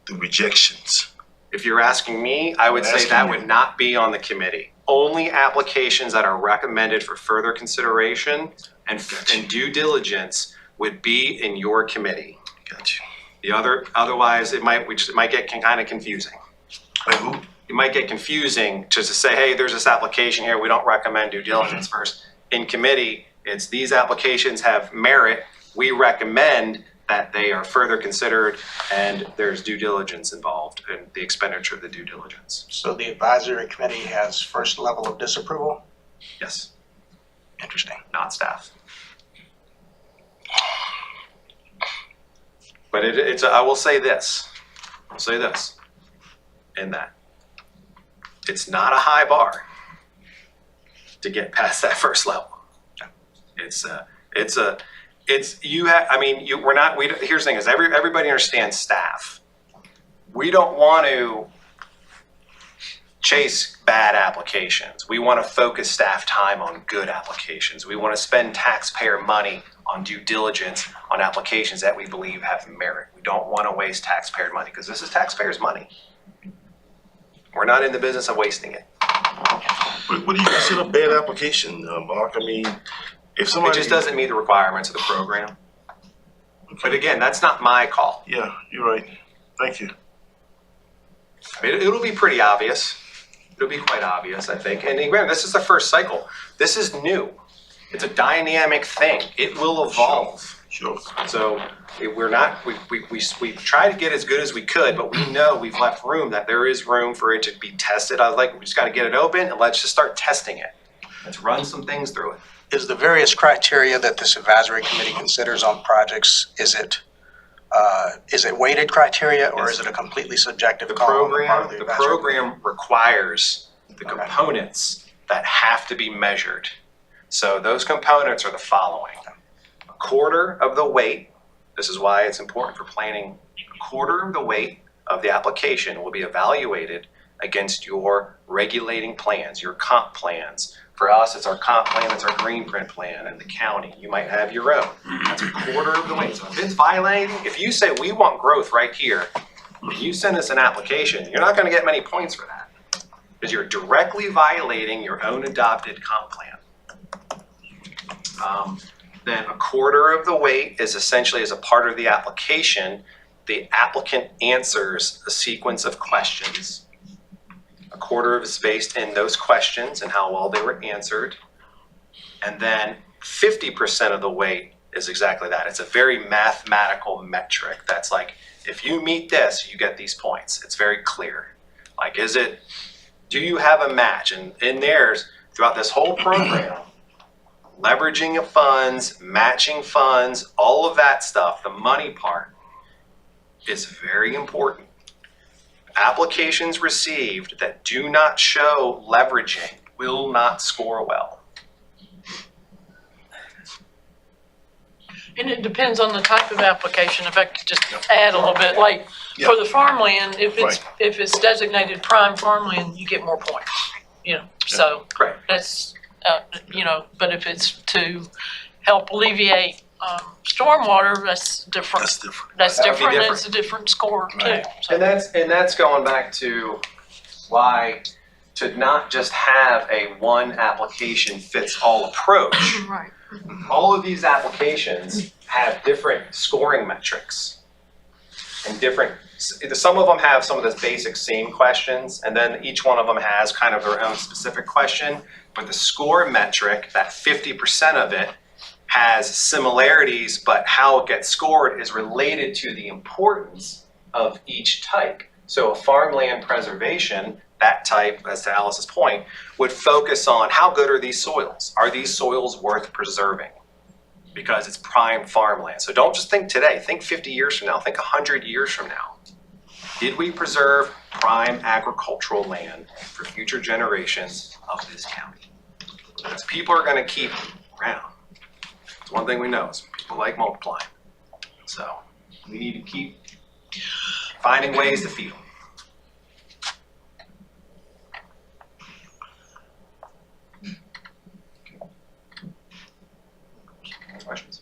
The rejections? If you're asking me, I would say that would not be on the committee. Only applications that are recommended for further consideration and due diligence would be in your committee. Gotcha. The otherwise it might get kind of confusing. Wait, who? It might get confusing just to say, hey, there's this application here, we don't recommend due diligence first. In committee, it's these applications have merit, we recommend that they are further considered and there's due diligence involved in the expenditure of the due diligence. So the advisory committee has first level of disapproval? Yes. Interesting. Not staff. But I will say this, in that it's not a high bar to get past that first level. Here's the thing is everybody understands staff. We don't want to chase bad applications. We want to focus staff time on good applications. We want to spend taxpayer money on due diligence on applications that we believe have merit. We don't want to waste taxpayer money because this is taxpayers' money. We're not in the business of wasting it. What do you consider a bad application, Mark? I mean, if It somebody. just doesn't meet the requirements of the program. But again, that's not my call. Yeah, you're right. Thank you. I mean, it'll be pretty obvious. It'll be quite obvious, I think. And again, this is the first cycle. This is new. It's a dynamic thing. It will evolve. Sure. So we tried to get as good as we could, but we know we've left room, that there is room for it to be tested. I was like, we just got to get it open and let's just start testing it. Let's run some things through it. Is the various criteria that this advisory committee considers on projects, is it weighted criteria or is it a completely subjective The call on the part of program, the the advisory? program requires the Okay. components that have to be measured. So those components are the following. A quarter of the weight, this is why it's important for planning, a quarter of the weight of the application will be evaluated against your regulating plans, your comp plans. For us, it's our comp plan, it's our green print plan, and the county, you might have your own. That's a quarter of the weight. So if it's violating, if you say we want growth right here, and you send us an application, you're not gonna get many points for that. Because you're directly violating your own adopted comp plan. Then a quarter of the weight is essentially as a part of the application, the applicant answers a sequence of questions. A quarter of it is based in those questions and how well they were answered. And then 50% of the weight is exactly that. It's a very mathematical metric that's like, if you meet this, you get these points. It's very clear. Like, do you have a match? And in theirs, throughout this whole program, leveraging of funds, matching funds, all of that stuff, the money part is very important. Applications received that do not show leveraging will not score well. And it depends on the type of application. If I could just add a little bit, like for the farmland, if it's designated prime farmland, you get more points, so Right. that's, but if it's to help alleviate stormwater, that's different. That's different. That's That would be different, different. it's a different score too. Right. So- And that's going back to why to not just have a one application fits all approach. Right. All of these applications have different scoring metrics and some of them have some of the basic same questions, and then each one of them has kind of their own specific question. But the score metric, that 50% of it, has similarities, but how it gets scored is related to the importance of each type. So a farmland preservation, that type, as to Alice's point, would focus on how good are these soils? Are these soils worth preserving? Because it's prime farmland. So don't just think today, think 50 years from now, think 100 years from now. Did we preserve prime agricultural land for future generations of this county? Because people are gonna keep around. It's one thing we know is people like multiplying. So we need to keep finding ways to feed them. Any questions?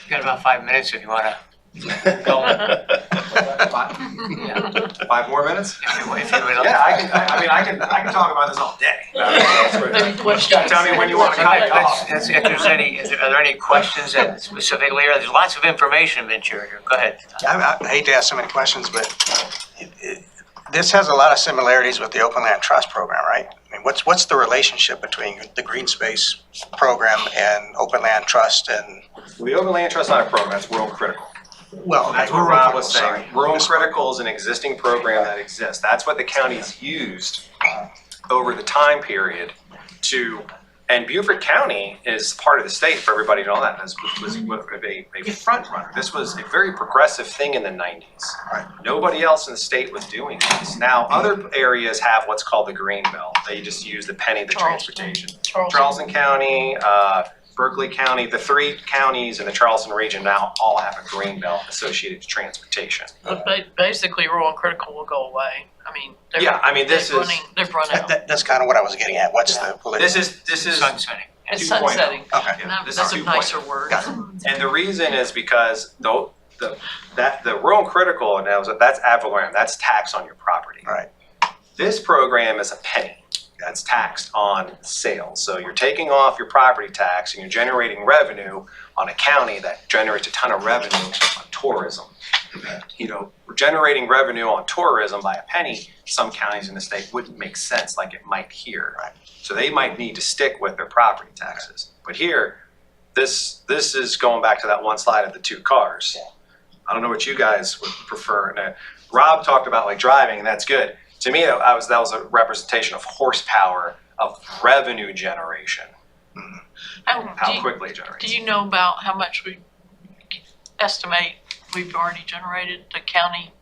You got about 5 minutes if you wanna go. Yeah. 5 more minutes? If you would. Yeah, I can talk about this all day. Maybe questions. Tell me when you want to cut it off. If are there any questions that specifically, there's lots of information been shared here, go ahead. I hate to ask so many questions, but this has a lot of similarities with the Open Land Trust program, right? I mean, what's the relationship between the Green Space program and Open Land Trust and? The Open Land Trust is not a program, that's rural critical. Well, That's what Rob was saying. Rural critical is an existing program that exists. That's what the county's used over the time period to And Beaufort County is part of the state, for everybody to know that, was a front runner. This was a very progressive thing in the 90s. Right. Nobody else in the state was doing this. Now, other areas have what's called the green belt. They just use the penny, the transportation. Charleston County, Berkeley County, the 3 counties in the Charleston region now all have a green belt associated to transportation. But basically, rural and critical will go away. I mean, they're, Yeah, I mean, this is, they've run out. That's kind of what I was getting at. What's the political? this is Sunsetting. It's 2.0. sunsetting. Okay. Yeah, Now, this that's is a 2.0. nicer word. Got it. And the reason is because the rural and critical, and that's ad valorem, that's tax on your property. Right. This program is a penny. That's taxed on sales. So you're taking off your property tax and you're generating revenue on a county that generates a ton of revenue on tourism. You know, we're generating revenue on tourism by a penny. Some counties in the state wouldn't make sense like it might here. Right. So they might need to stick with their property taxes. But here, this is going back to that one slide of the 2 cars. Yeah. I don't know what you guys would prefer. Now, Rob talked about like driving, and that's good. To me, that was a representation of horsepower of revenue generation, how quickly it generates. Do you know about how much we estimate we've already generated, the county?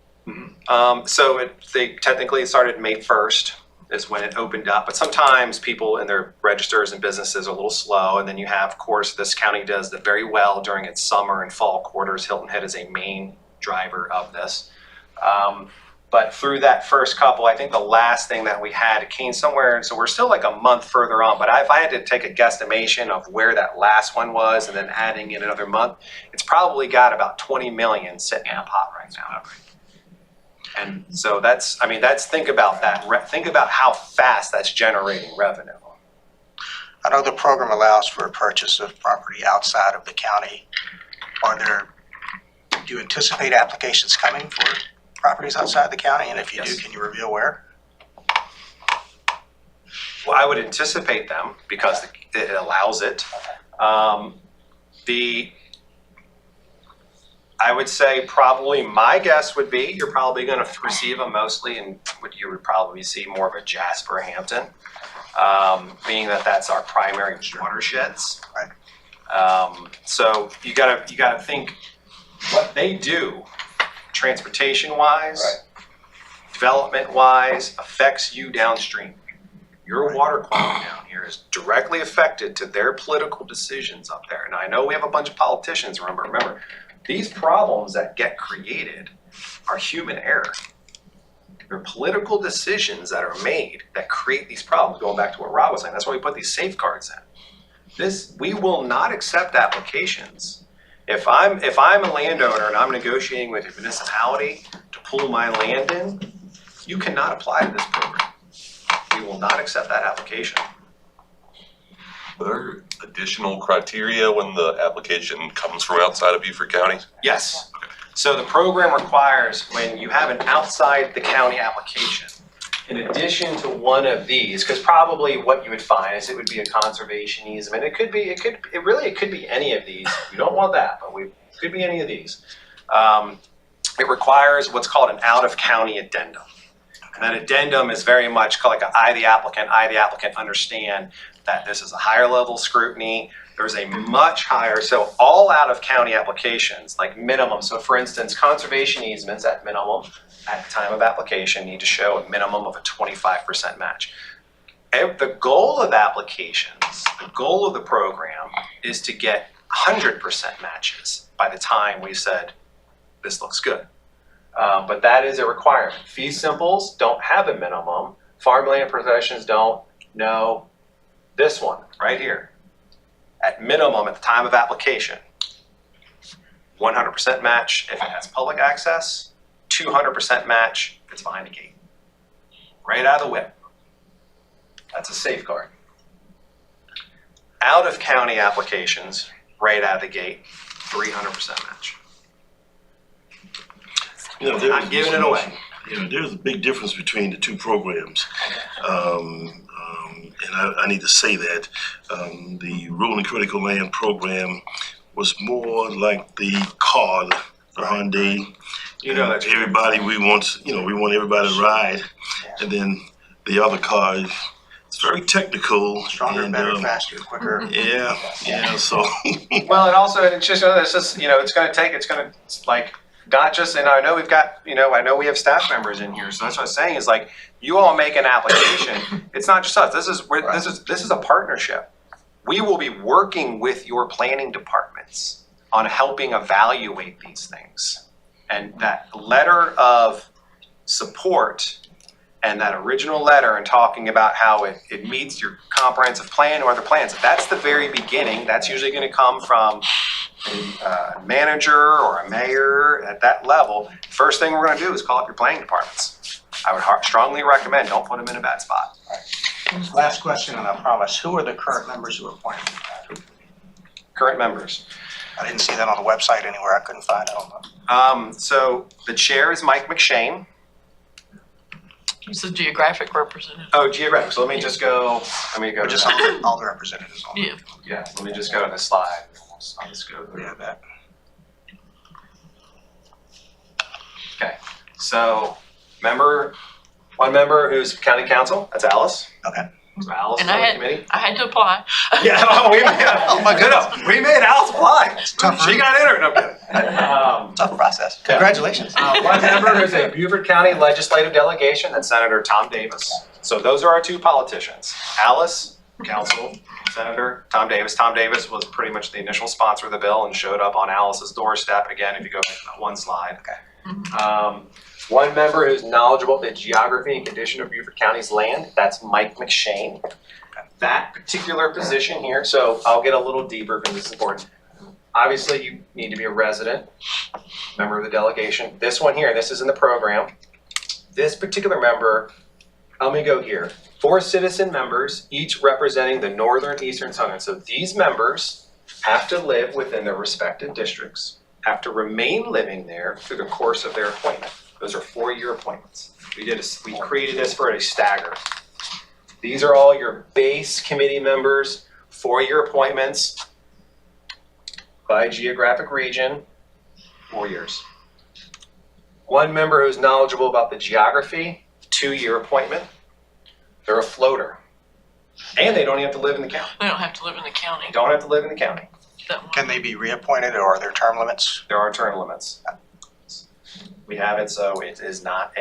So they technically started May 1st is when it opened up, but sometimes people in their registers and businesses are a little slow, and then you have, of course, this county does very well during its summer and fall quarters. Hilton Head is a main driver of this. But through that first couple, I think the last thing that we had, it came somewhere, and so we're still like a month further on, but if I had to take a guesstimation of where that last one was and then adding in another month, it's probably got about 20 million sitting in a pot right now. And so think about that. Think about how fast that's generating revenue. I know the program allows for a purchase of property outside of the county. Do you anticipate applications coming for properties outside the county? And if you do, Yes. can you reveal where? Well, I would anticipate them because it allows it. I would say probably my guess would be you're probably going to receive them mostly, and you would probably see more of a Jasper Hampton, being that that's our primary watersheds. Right. So you gotta think what they do, transportation wise, development wise, affects you downstream. Your water quality down here is directly affected to their political decisions up there. And I know we have a bunch of politicians, remember, these problems that get created are human error. They're political decisions that are made that create these problems, going back to what Rob was saying. That's why we put these safeguards in. We will not accept applications. If I'm a landowner and I'm negotiating with a municipality to pull my land in, you cannot apply to this program. We will not accept that application. Are there additional criteria when the application comes from outside of Beaufort County? Yes. So the program requires when you have an outside the county application, in addition to one of these, because probably what you would find is it would be a conservation easement. It could be any of these. You don't want that, but it could be any of these. It requires what's called an out-of-county addendum. And that addendum is very much like I, the applicant, understand that this is a higher level scrutiny. There's a much higher, so all out-of-county applications, like minimum. So for instance, conservation easements at minimum, at the time of application, need to show a minimum of a 25% match. The goal of applications, the goal of the program is to get 100% matches by the time we said, this looks good. But that is a requirement. Fee simples don't have a minimum. Farmland possessions don't. No. This one, right here. At minimum, at the time of application, 100% match if it has public access, 200% match if it's behind a gate. Right out of the whip. That's a safeguard. Out of county applications, right out of the gate, 300% match. You know, Not giving it away. You know, there's a big difference between the two programs. And I need to say that the Rural and Critical Land program was more like the car, the Hyundai. You know that. Everybody, we want everybody to ride. And then the other car, It's very technical. Stronger, and, better, faster, quicker. Yeah, so. Well, and also, it's just, this is, it's gonna like, not just, and I know we've got, I know we have staff members in here, so that's what I'm saying is like, you all make an application, it's not just us, this is a partnership. We will be working with your planning departments on helping evaluate these things. And that letter of support and that original letter and talking about how it meets your comprehensive plan or other plans, that's the very beginning. That's usually gonna come from a manager or a mayor at that level. First thing we're gonna do is call up your planning departments. I would strongly recommend, don't put them in a bad spot. Last question, and I promise, who are the current members who are appointed? Current members. I didn't see that on the website anywhere, I couldn't find it on the. So the chair is Mike McShane. He's the geographic representative. Oh, geographic, so let me just go, Or just all the representatives on. Yeah. yeah, let me just go to the slide. I'll just go through. Yeah, that. Okay, so one member who's county council, that's Alice. Okay. So Alice is And on the committee. I had to apply. Yeah, oh my goodness, we made Alice apply. She got entered, no kidding. Tough process. Congratulations. One member who's a Beaufort County legislative delegation, that's Senator Tom Davis. So those are our two politicians. Alice, council, Senator Tom Davis. Tom Davis was pretty much the initial sponsor of the bill and showed up on Alice's doorstep again, if you go back to that one slide. Okay. One member who's knowledgeable of the geography and condition of Beaufort County's land, that's Mike McShane. That particular position here, so I'll get a little deeper because this is important. Obviously, you need to be a resident, member of the delegation. This one here, this is in the program. This particular member, let me go here. 4 citizen members, each representing the northern, eastern, southern. So these members have to live within their respective districts, have to remain living there through the course of their appointment. Those are 4-year appointments. We created this for a stagger. These are all your base committee members, 4-year appointments by geographic region, 4 years. One member who's knowledgeable about the geography, 2-year appointment. They're a floater. And they don't have to live in the county. They don't have to live in the county. They don't have to live in the county. That one. Can they be reappointed or are there term limits? There are term limits. We have it so it is not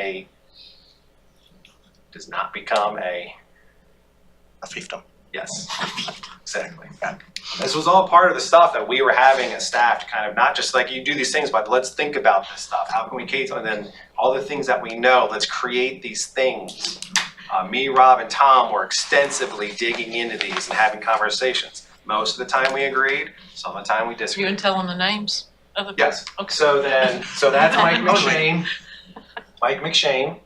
does not become a fiefdom. Yes, exactly. This was all part of the stuff that we were having as staff to kind of not just like you do these things, but let's think about this stuff. How can we create, and then all the things that we know, let's create these things. Me, Rob, and Tom were extensively digging into these and having conversations. Most of the time we agreed, some of the time we You disagreed. can tell them the names of the people? Yes. Okay. So that's Mike McShane. Mike McShane.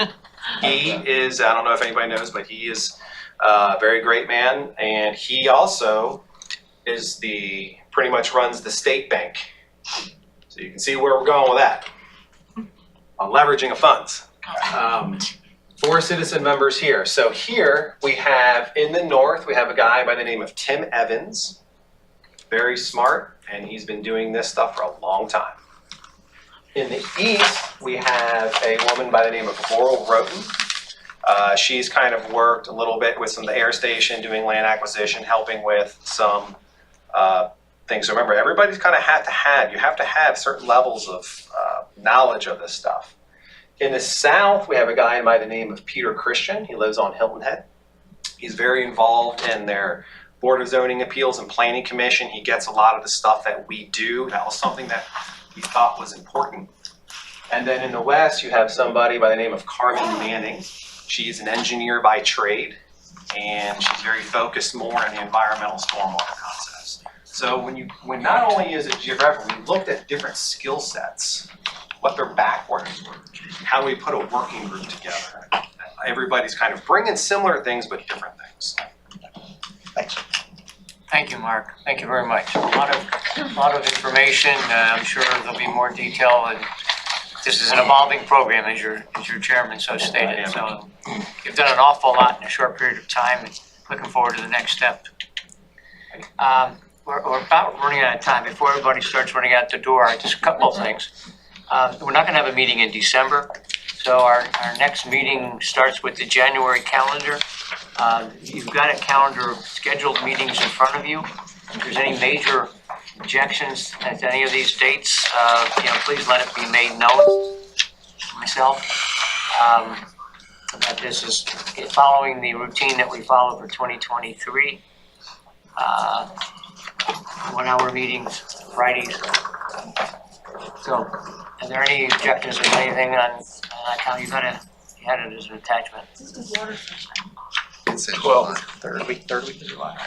He is, I don't know if anybody knows, but he is a very great man, and he also is pretty much runs the state bank. So you can see where we're going with that. On leveraging of funds. 4 citizen members here. So here we have, in the north, we have a guy by the name of Tim Evans. Very smart, and he's been doing this stuff for a long time. In the east, we have a woman by the name of Laurel Roten. She's kind of worked a little bit with some of the air station, doing land acquisition, helping with some things. So remember, everybody's kind of you have to have certain levels of knowledge of this stuff. In the south, we have a guy by the name of Peter Christian. He lives on Hilton Head. He's very involved in their Board of Zoning Appeals and Planning Commission. He gets a lot of the stuff that we do. That was something that we thought was important. And then in the west, you have somebody by the name of Carmen Manning. She's an engineer by trade, and she's very focused more on the environmental stormwater concepts. So when not only is it geographic, we looked at different skill sets, what their backwards were, how do we put a working group together. Everybody's kind of bringing similar things, but different things. Thanks. Thank you, Mark. Thank you very much. A lot of information. I'm sure there'll be more detail. And this is an evolving program, as your chairman so stated. So you've done an awful lot in a short period of time. And looking forward to the next step. We're about running out of time. Before everybody starts running out the door, just a couple of things. We're not going to have a meeting in December. So our next meeting starts with the January calendar. You've got a calendar of scheduled meetings in front of you. If there's any major objections at any of these dates, please let it be made known. Myself, that this is following the routine that we follow for 2023. 1 hour meetings, Fridays. So, are there any objections or anything on how you had it as an attachment? It says 12. Third week of July.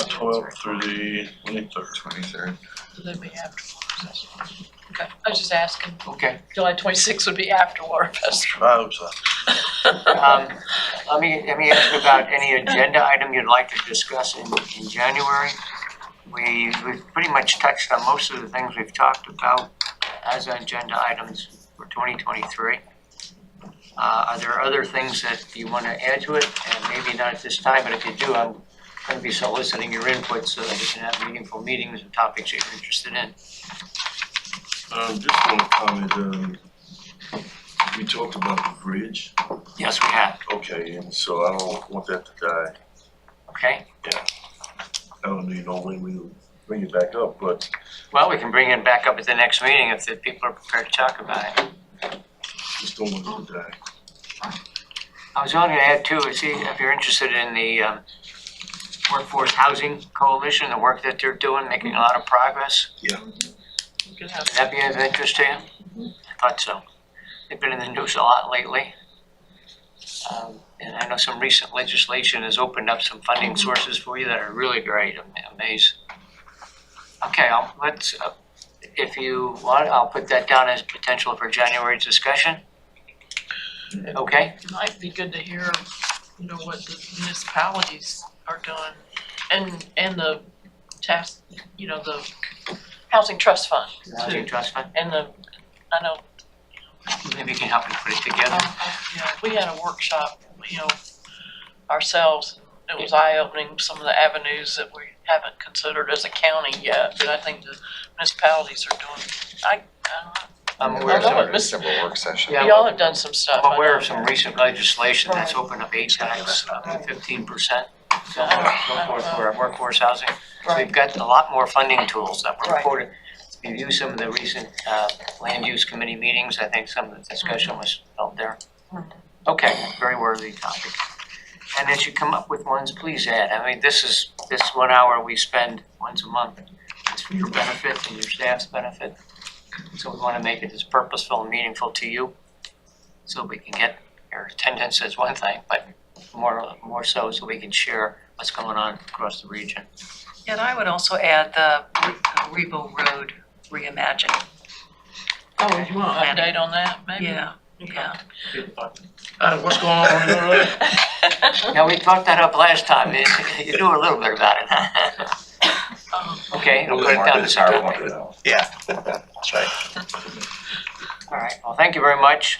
12 through the 23rd. 23rd. Would that be after water festival? Okay, I was just asking. Okay. July 26th would be after water festival. I hope so. Let me ask you about any agenda item you'd like to discuss in January. We've pretty much touched on most of the things we've talked about as agenda items for 2023. Are there other things that you want to add to it? And maybe not at this time, but if you do, I'm going to be soliciting your input so that we can have meaningful meetings and topics that you're interested in. Just want to comment, we talked about the bridge. Yes, we have. Okay, and so I don't want that to die. Okay. I don't even know when we'll bring it back up, but Well, we can bring it back up at the next meeting if the people are prepared to talk about it. just don't want it to die. I was only going to add too, see if you're interested in the Workforce Housing Coalition, the work that they're doing, making a lot of progress. Yeah. Would that be of interest to you? I thought so. They've been in the news a lot lately. And I know some recent legislation has opened up some funding sources for you that are really great. I'm amazed. Okay, if you want, I'll put that down as potential for January's discussion. Okay? It might be good to hear, what the municipalities are doing and the task, the housing trust fund Housing too. Trust Fund. And I know, Maybe you can help me put it together. we had a workshop, ourselves. It was eye-opening, some of the avenues that we haven't considered as a county yet, but I think the municipalities are doing, I'm aware of I know some, what Miss- Simple work session. Yeah. y'all have done some stuff. I'm aware I of know. some recent legislation that's opened up 8 tax, 15%. For workforce housing. So we've got a lot more funding tools that were Right. reported. If you view some of the recent land use committee meetings, I think some of the discussion was held there. Okay, very worthy topic. And as you come up with ones, please add. I mean, this 1 hour we spend once a month. It's for your benefit and your staff's benefit. So we want to make it as purposeful and meaningful to you. So we can get your attendance is one thing, but more so we can share what's going on across the region. And I would also add the Rebo Road reimagining. Oh, you want an update on that, maybe? Yeah, Okay. yeah. What's going on the road? Now, we talked that up last time. You knew a little bit about it, huh? Okay, I'll put it down as a topic. Yeah, that's right. All right, well, thank you very much.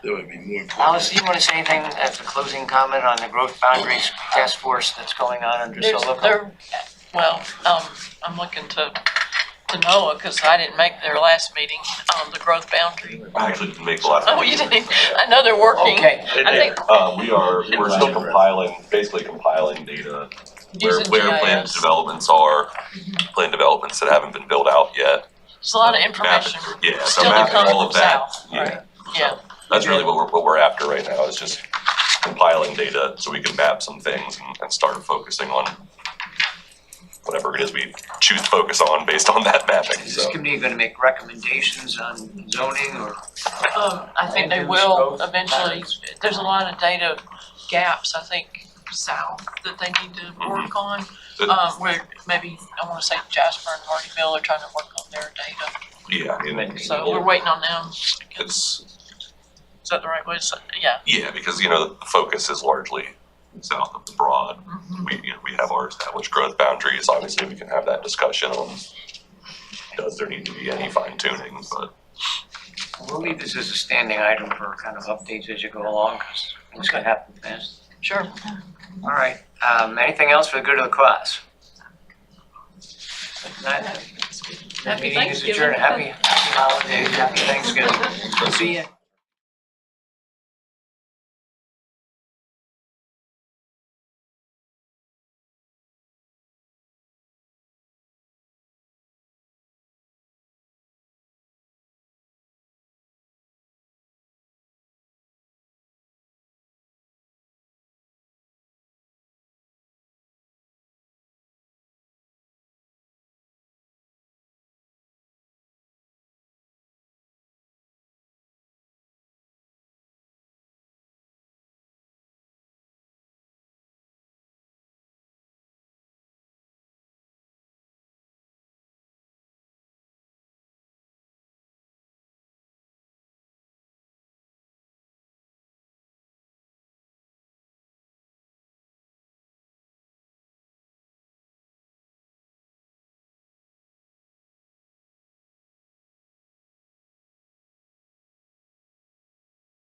There would be more. Alice, do you want to say anything as a closing comment on the growth boundaries task force that's going on under Soloco? I'm looking to NOAA, because I didn't make their last meeting, the growth boundary. I actually didn't make the last. Oh, you didn't? I know they're working. Okay, I think We're still basically compiling data Using where planned GIS. developments are, planned developments that haven't been built out yet. There's a lot of information Yeah, so still to mapping come all of from that. south, Yeah, right? Yeah, that's really what we're after right now, is just compiling data so we can map some things and start focusing on whatever it is we choose to focus on based on that mapping, is so. this committee going to make recommendations on zoning or? I think they Land use will growth eventually. patterns. There's a lot of data gaps, I think, south that they need to work on. Where maybe, I wanna say Jasper and Hardyville are trying to work on their data. Yeah, and So we're waiting on them. it's, Is that the right way to say? Yeah. yeah, because, the focus is largely south of the Broad. We have our established growth boundaries. Obviously, we can have that discussion on, does there need to be any fine tuning, but. We'll leave this as a standing item for kind of updates as you go along, because things can happen fast. Sure. All right, anything else for the good of the class? If not, the Happy meeting is Thanksgiving. adjourned. Happy holidays, happy Thanksgiving. See ya.